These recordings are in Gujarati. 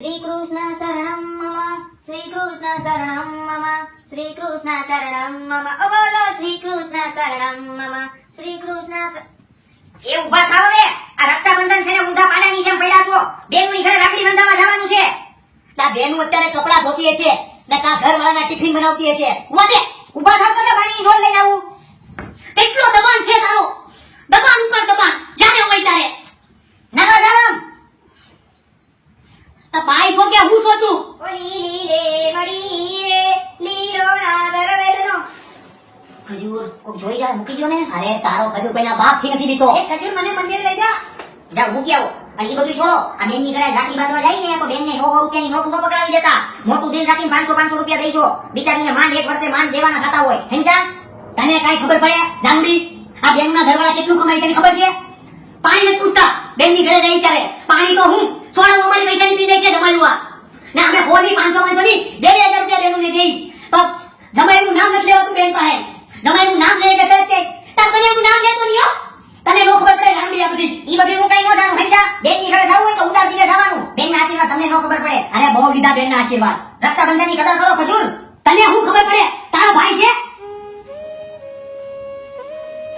શ્રીકૃષ્ણ શરણમ મમ શ્રીકૃષ્ણ શરણમ મમ શ્રીકૃષ્ણ શરણમ મમ ઓ બોલો શ્રીકૃષ્ણ શરણમ મમ શ્રીકૃષ્ણ એ ઊભા થાવ રે આ રક્ષાબંધન છે ને ઊંધા પાડાની જેમ પડ્યા છો બેનુની ઘરે રાખડી બંધાવા જવાનું છે તા બેનું અત્યારે કપડા ધોતીએ છે ને તા ઘરવાળાના ટિફિન બનાવતીએ છે ઊભા થાવ તો પાણીની ઢોલ લઈને આવું કેટલો દબાણ છે તારો દબાણ ઉપર દબાણ જાને હોય તારે નાનો જામ તા બાઈ છો કે હું છો તું ઓલી રે મડી રે લીલો નાગર વેલનો ખજૂર કોક જોઈ જાય મૂકી દો ને અરે તારો ખજૂર પેલા બાપ થી નથી દીતો એ ખજૂર મને મંદિર લઈ જા જા મૂકી આવો અહીં બધું છોડો આ બેનની ઘરે રાખડી બાંધવા જાય ને તો બેનને 100 રૂપિયાની નોટ નો પકડાવી દેતા મોટું દિલ રાખીને 500 રૂપિયા દેજો બિચારીને માંડ એક વર્ષે માંડ દેવાના થતા હોય સમજા તને કાઈ ખબર પડે જામડી આ બેનના ઘરવાળા કેટલું કમાઈ તને ખબર છે પાણી નથી પૂછતા બેનની ઘરે જઈ ત્યારે પાણી તો હું સોના અમારી પૈસાની પી જાય છે જમાયુઆ ને અમે ખોની 500 ની 2000 રૂપિયા બેનુને દેઈ જમાઈનું નામ નથી લેવાતું બેન પાસે જમાઈનું નામ લે કે તે તાર કનેનું નામ લેતો નહી હો તને નો ખબર પડે જામડી આ બધી ઈ બધું હું કઈ નો જાણું સમજા બેનની ઘરે જાવું હોય તો ઉતાર દીને જવાનું બેનના આશીર્વાદ તમને નો ખબર પડે અરે બહુ લીધા બેનના આશીર્વાદ રક્ષાબંધનની કદર કરો ખજૂર તને હું ખબર પડે તારો ભાઈ છે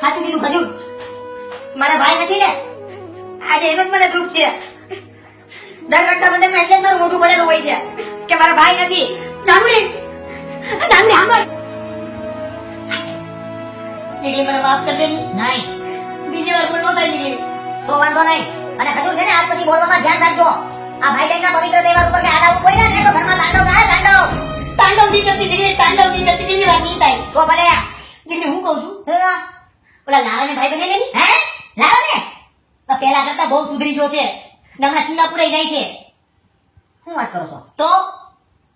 સાચું કીધું ખજૂર મારા ભાઈ નથી ને આજે એનો જ મને દુઃખ છે દર રક્ષાબંધનમાં એટલે જ મારું મોઢું પડેલું હોય છે કે મારા ભાઈ નથી જામડી આંબળ જીગલી મને માફ કરી દેની નહીં બીજી વાર બોલનો થાય જીગલી તો વાંધો નહીં અને ખજૂર છે ને આજ પછી બોલવામાં ધ્યાન રાખજો આ ભાઈ બહેનના પવિત્ર તહેવાર ઉપર કે આડાવું કોઈ ના તો ઘરમાં તાંડવ ના તાંડવ ની કરતી જીગલી તાંડવ ની કરતી બીજી વાર નહીં થાય તો ભલે જીગલી હું કહું છું ઓલા લાલાને ભાઈ બને લેની હે લાલાને તો પેલા કરતા બહુ સુધરી ગયો છે નમણા સિંગાપુર જાય છે શું વાત કરો છો તો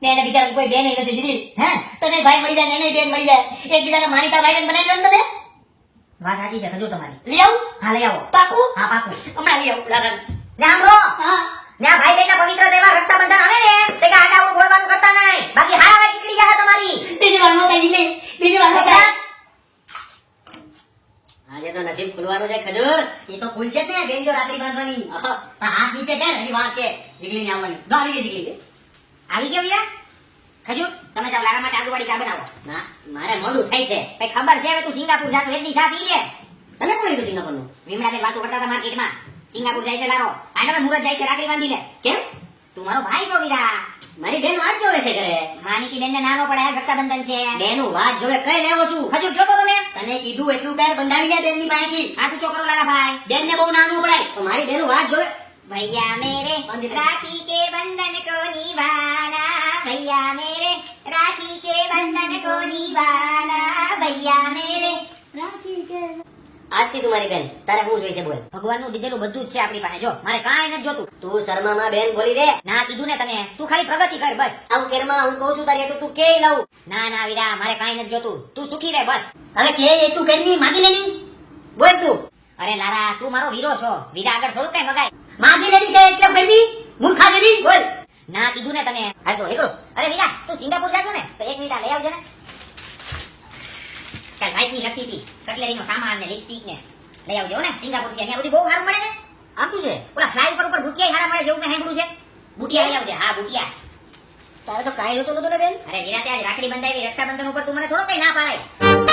ને એને બિચારા કોઈ બેન નથી જીગલી હે તને ભાઈ મળી જાય ને એને બેન મળી જાય એકબીજાને માનીતા ભાઈ બેન બનાવી લો તમે વાત સાચી છે ખજૂર તમારી લઈ આવું હા લઈ આવો પાકું હા પાકું હમણાં લઈ આવું લાગણ ને સાંભળો હા ને આ ભાઈ બહેનના પવિત્ર તહેવાર રક્ષાબંધન આવે ને તે કે આડા બોલવાનું કરતા નહીં બાકી હારા વાત નીકળી જાય તમારી બીજી વાર નો થાય જીગલી બીજી વાર નો થાય આજે તો નસીબ ખુલવાનું છે ખજૂર એ તો ખુલ છે ને બેન જો રાખડી બાંધવાની હાથ નીચે કે હજી વાર છે જીગલી ને આવવાની દો આવી ગઈ જીગલી આવી ગયો વીરા ખજૂર તમે ચાલ લારા માટે આદુવાળી ચા બનાવો ના મારે મોડું થાય છે કઈ ખબર છે હવે તું સિંગાપુર જાતો એક દી ચા પી લે તને કોણ લીધું સિંગાપુર નું વિમડા બે વાતો કરતા હતા માર્કેટમાં સિંગાપુર જાય છે લારો આના મુરત જાય છે રાખડી બાંધી લે કેમ તું મારો ભાઈ છો વીરા મારી બેન વાત જોવે છે ઘરે માનીકી બેનને નાનો પડે રક્ષાબંધન છે બેનું વાત જોવે કઈ લેવો છું ખજૂર જોતો તમે તને કીધું એટલું પેર બંધાવી લે બેનની પાસેથી આ તું ચોકરો લારા ભાઈ બેનને બહુ નાનું પડાય તો મારી બેનું વાત જોવે भैया मेरे राखी के बंधन को निभाना भैया मेरे राखी के बंधन को निभाना भैया मेरे राखी के આજથી તમારી બેન તારે હું જોઈશે બોલ ભગવાનનું દીધેલું બધું જ છે આપણી પાસે જો મારે કાંઈ નથી જોતું તું શર્મામાં બેન બોલી દે ના કીધું ને તને તું ખાલી પ્રગતિ કર બસ આવું કેરમાં હું કહું છું તારી તું કે લઉં ના ના વીરા મારે કાંઈ નથી જોતું તું સુખી રહે બસ હવે કે તું કેની માગી લેની બોલ તું અરે લારા તું મારો વીરો છો વીરા આગળ થોડું કઈ મગાય માગી લેની કે એટલે બેબી મૂર્ખા જેવી બોલ ના કીધું ને તને હાલ તો એકલો અરે વીરા તું સિંગાપુર જાશો ને તો એક મિનિટ લઈ આવજે ને કાલ ભાઈની લગતી હતી કટલેરીનો સામાન ને લિપસ્ટિક ને લઈ આવજો ને સિંગાપુર થી અહીંયા બધું બહુ સારું મળે ને આપું છે ઓલા ફ્લાય ઉપર બુટિયા સારા મળે જેવું મેં સાંભળ્યું છે બુટિયા લઈ આવજે હા બુટિયા તારે તો કાઈ નહોતું ને બેન અરે વીરા તે આજ રાખડી બંધાવી રક્ષાબંધન ઉપર તું મને થોડો કઈ ના પાડાય